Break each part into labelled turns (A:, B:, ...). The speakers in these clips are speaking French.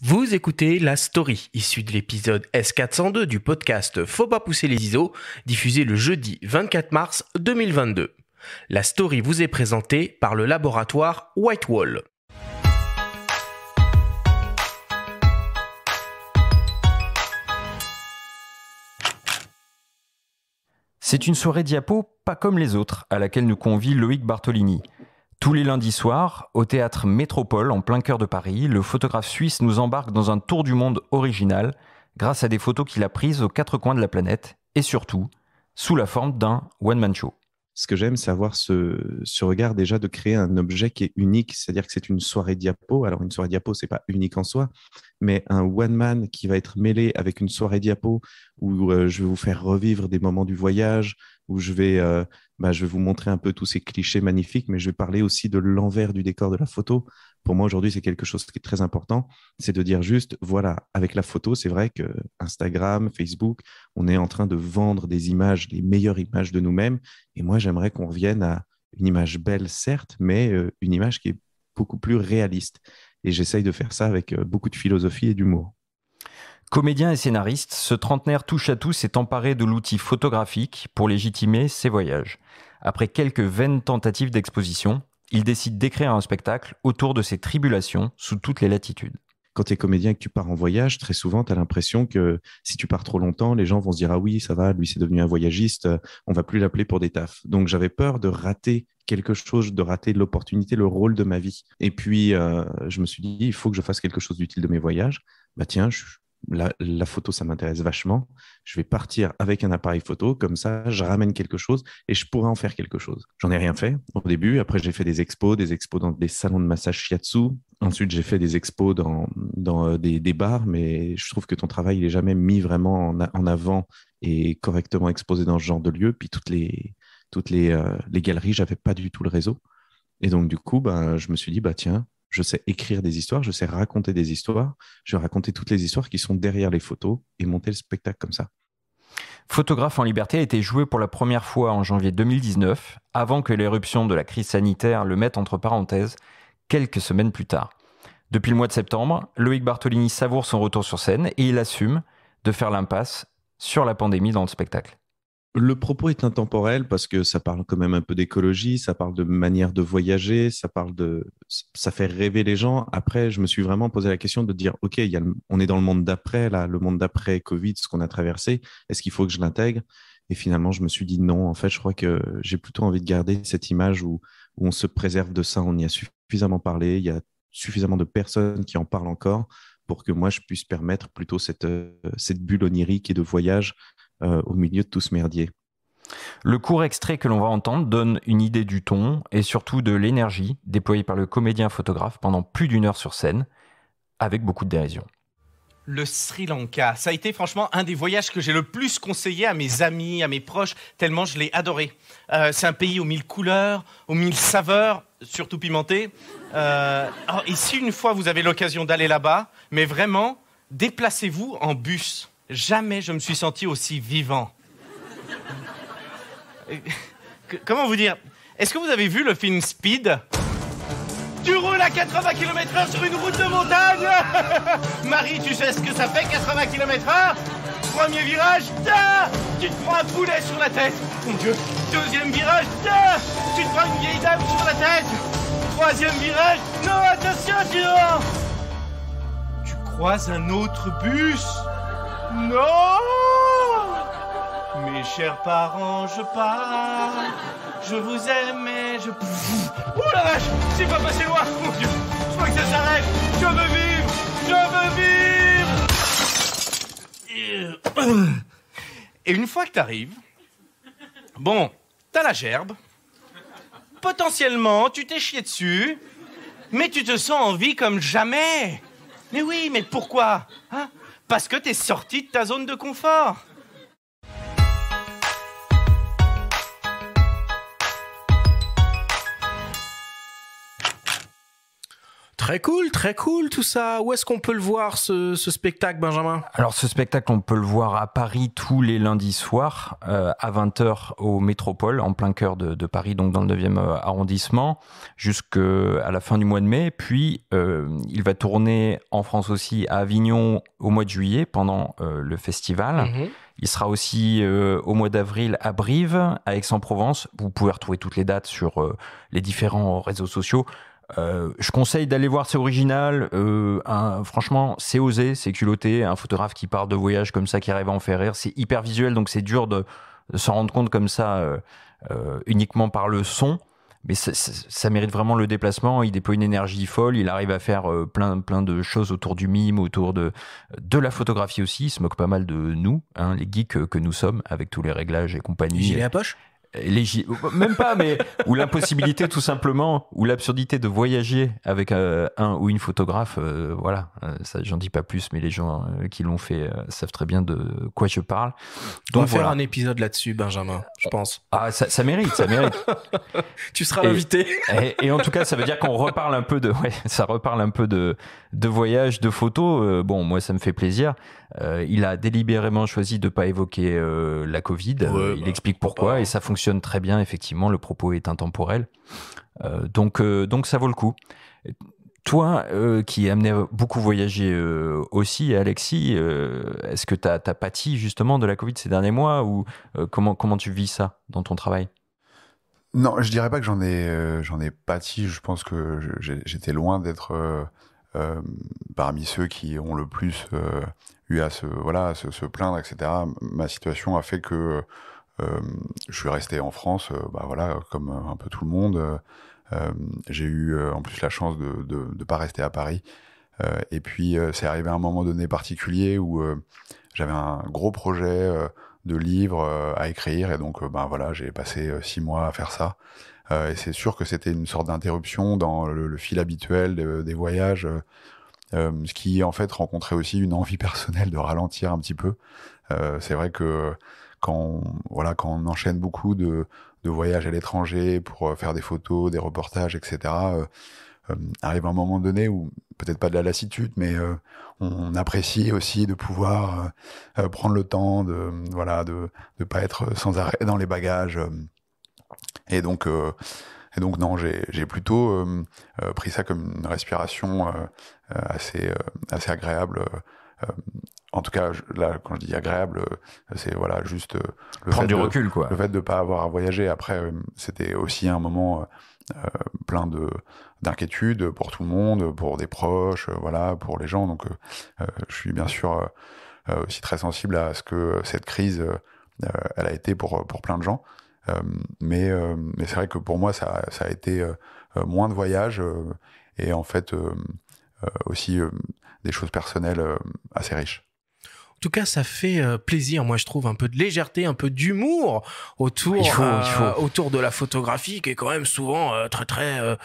A: Vous écoutez La Story, issue de l'épisode S402 du podcast Faut pas pousser les ISO, diffusé le jeudi 24 mars 2022. La Story vous est présentée par le laboratoire Whitewall.
B: C'est une soirée diapo pas comme les autres, à laquelle nous convie Loïc Bartolini. Tous les lundis soirs, au théâtre Métropole, en plein cœur de Paris, le photographe suisse nous embarque dans un tour du monde original, grâce à des photos qu'il a prises aux quatre coins de la planète, et surtout, sous la forme d'un one-man show.
C: Ce que j'aime, c'est avoir ce regard déjà de créer un objet qui est unique, c'est-à-dire que c'est une soirée diapo. Alors, une soirée diapo, c'est pas unique en soi, mais un one-man qui va être mêlé avec une soirée diapo où je vais vous faire revivre des moments du voyage, où je vais vous montrer un peu tous ces clichés magnifiques, mais je vais parler aussi de l'envers du décor de la photo. Pour moi, aujourd'hui, c'est quelque chose qui est très important, c'est de dire juste, voilà, avec la photo, c'est vrai que Instagram, Facebook, on est en train de vendre des images, les meilleures images de nous-mêmes. Et moi, j'aimerais qu'on revienne à une image belle, certes, mais une image qui est beaucoup plus réaliste. Et j'essaye de faire ça avec beaucoup de philosophie et d'humour.
B: Comédien et scénariste, ce trentenaire touche-à-tout s'est emparé de l'outil photographique pour légitimer ses voyages. Après quelques vaines tentatives d'exposition, il décide d'écrire un spectacle autour de ses tribulations sous toutes les latitudes.
C: Quand tu es comédien et que tu pars en voyage, très souvent, tu as l'impression que si tu pars trop longtemps, les gens vont se dire « Ah oui, ça va, lui, c'est devenu un voyagiste, on va plus l'appeler pour des tafs. » Donc, j'avais peur de rater quelque chose, de rater l'opportunité, le rôle de ma vie. Et puis, je me suis dit « Il faut que je fasse quelque chose d'utile de mes voyages. » Bah tiens, la photo, ça m'intéresse vachement. Je vais partir avec un appareil photo, comme ça, je ramène quelque chose et je pourrais en faire quelque chose. J'en ai rien fait au début. Après, j'ai fait des expos dans des salons de massage shiatsu. Ensuite, j'ai fait des expos dans des bars, mais je trouve que ton travail, il n'est jamais mis vraiment en avant et correctement exposé dans ce genre de lieu. Puis toutes les galeries, j'avais pas du tout le réseau. Et donc, du coup, je me suis dit, tiens, je sais écrire des histoires, je sais raconter des histoires, je vais raconter toutes les histoires qui sont derrière les photos et monter le spectacle comme ça.
B: Photographe en liberté a été joué pour la première fois en janvier 2019, avant que l'éruption de la crise sanitaire le mette entre parenthèses, quelques semaines plus tard. Depuis le mois de septembre, Loïc Bartolini savoure son retour sur scène et il assume de faire l'impasse sur la pandémie dans le spectacle.
C: Le propos est intemporel parce que ça parle quand même un peu d'écologie, ça parle de manière de voyager, ça fait rêver les gens. Après, je me suis vraiment posé la question de dire, OK, on est dans le monde d'après, là, le monde d'après Covid, ce qu'on a traversé. Est-ce qu'il faut que je l'intègre? Et finalement, je me suis dit non. En fait, je crois que j'ai plutôt envie de garder cette image où on se préserve de ça. On y a suffisamment parlé, il y a suffisamment de personnes qui en parlent encore pour que moi, je puisse permettre plutôt cette bulle onirique et de voyage au milieu de tout ce merdier.
B: Le court extrait que l'on va entendre donne une idée du ton et surtout de l'énergie déployée par le comédien-photographe pendant plus d'une heure sur scène, avec beaucoup de dérision.
D: Le Sri Lanka, ça a été franchement un des voyages que j'ai le plus conseillé à mes amis, à mes proches, tellement je l'ai adoré. C'est un pays aux 1000 couleurs, aux 1000 saveurs, surtout pimentées. Et si une fois vous avez l'occasion d'aller là-bas, mais vraiment, déplacez-vous en bus. Jamais je me suis senti aussi vivant. Comment vous dire? Est-ce que vous avez vu le film Speed? Tu roules à 80 km/h sur une route de montagne. Marie, tu sais ce que ça fait, 80 km/h? Premier virage, tu te prends un poulet sur la tête. Mon Dieu. Deuxième virage, tu te prends une vieille dame sur la tête. Troisième virage, non, attention, tu croises un autre bus. Non! Mes chers parents, je pars. Je vous aime et je... Oh la vache! C'est pas passé loin! Mon Dieu! Je vois que ça s'arrête! Je veux vivre! Je veux vivre! Et une fois que t'arrives, bon, t'as la gerbe. Potentiellement, tu t'es chié dessus. Mais tu te sens en vie comme jamais. Mais oui, mais pourquoi? Hein? Parce que t'es sorti de ta zone de confort.
A: Très cool tout ça. Où est-ce qu'on peut le voir ce spectacle, Benjamin?
B: Alors ce spectacle, on peut le voir à Paris tous les lundis soirs à 20h au Métropole, en plein cœur de Paris, donc dans le 9e arrondissement, jusqu'à la fin du mois de mai. Puis il va tourner en France aussi à Avignon au mois de juillet pendant le festival. Il sera aussi au mois d'avril à Brive, à Aix-en-Provence. Vous pouvez retrouver toutes les dates sur les différents réseaux sociaux. Je conseille d'aller voir, c'est original. Franchement, c'est osé, c'est culotté. Un photographe qui parle de voyage comme ça, qui arrive à en faire rire. C'est hyper visuel, donc c'est dur de s'en rendre compte comme ça uniquement par le son. Mais ça mérite vraiment le déplacement. Il déploie une énergie folle. Il arrive à faire plein de choses autour du mime, autour de la photographie aussi. Il se moque pas mal de nous, hein, les geeks que nous sommes, avec tous les réglages et compagnie.
A: Gilet à poche?
B: Même pas, mais ou l'impossibilité tout simplement, ou l'absurdité de voyager avec un ou une photographe, voilà, ça j'en dis pas plus, mais les gens qui l'ont fait savent très bien de quoi je parle.
A: Donc on va faire un épisode là-dessus, Benjamin, je pense.
B: Ah, ça mérite.
A: Tu seras l'invité.
B: Et en tout cas, ça veut dire qu'on reparle un peu ça reparle un peu de voyage, de photos. Bon, moi ça me fait plaisir. Il a délibérément choisi de pas évoquer la Covid. Il explique pourquoi et ça fonctionne très bien. Effectivement, le propos est intemporel. Donc ça vaut le coup. Toi, qui es amené à beaucoup voyager aussi, Alexis, est-ce que tu as pâti justement de la Covid ces derniers mois ou comment tu vis ça dans ton travail?
E: Non, je dirais pas que j'en ai pâti. Je pense que j'étais loin d'être parmi ceux qui ont le plus eu à se plaindre, etc. Ma situation a fait que je suis resté en France, comme un peu tout le monde. J'ai eu en plus la chance de pas rester à Paris. Et puis c'est arrivé à un moment donné particulier où j'avais un gros projet de livre à écrire, et donc j'ai passé 6 mois à faire ça. Et c'est sûr que c'était une sorte d'interruption dans le fil habituel des voyages, ce qui en fait rencontrait aussi une envie personnelle de ralentir un petit peu. C'est vrai que quand on enchaîne beaucoup de voyages à l'étranger pour faire des photos, des reportages, etc., arrive un moment donné où, peut-être pas de la lassitude, mais on apprécie aussi de pouvoir prendre le temps de pas être sans arrêt dans les bagages. Et donc non, j'ai plutôt pris ça comme une respiration assez agréable. En tout cas, là, quand je dis agréable, c'est juste
B: prendre du recul, quoi.
E: Le fait de pas avoir à voyager. Après, c'était aussi un moment plein d'inquiétudes pour tout le monde, pour des proches, pour les gens. Donc, je suis bien sûr aussi très sensible à ce que cette crise, elle a été pour plein de gens. Mais c'est vrai que pour moi, ça a été moins de voyages et en fait aussi des choses personnelles assez riches.
A: En tout cas, ça fait plaisir, moi je trouve, un peu de légèreté, un peu d'humour autour de la photographie, qui est quand même souvent très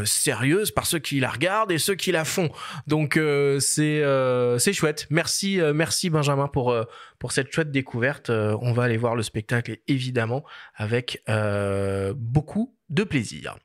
A: sérieuse par ceux qui la regardent et ceux qui la font. Donc c'est chouette. Merci Benjamin pour cette chouette découverte. On va aller voir le spectacle évidemment avec beaucoup de plaisir.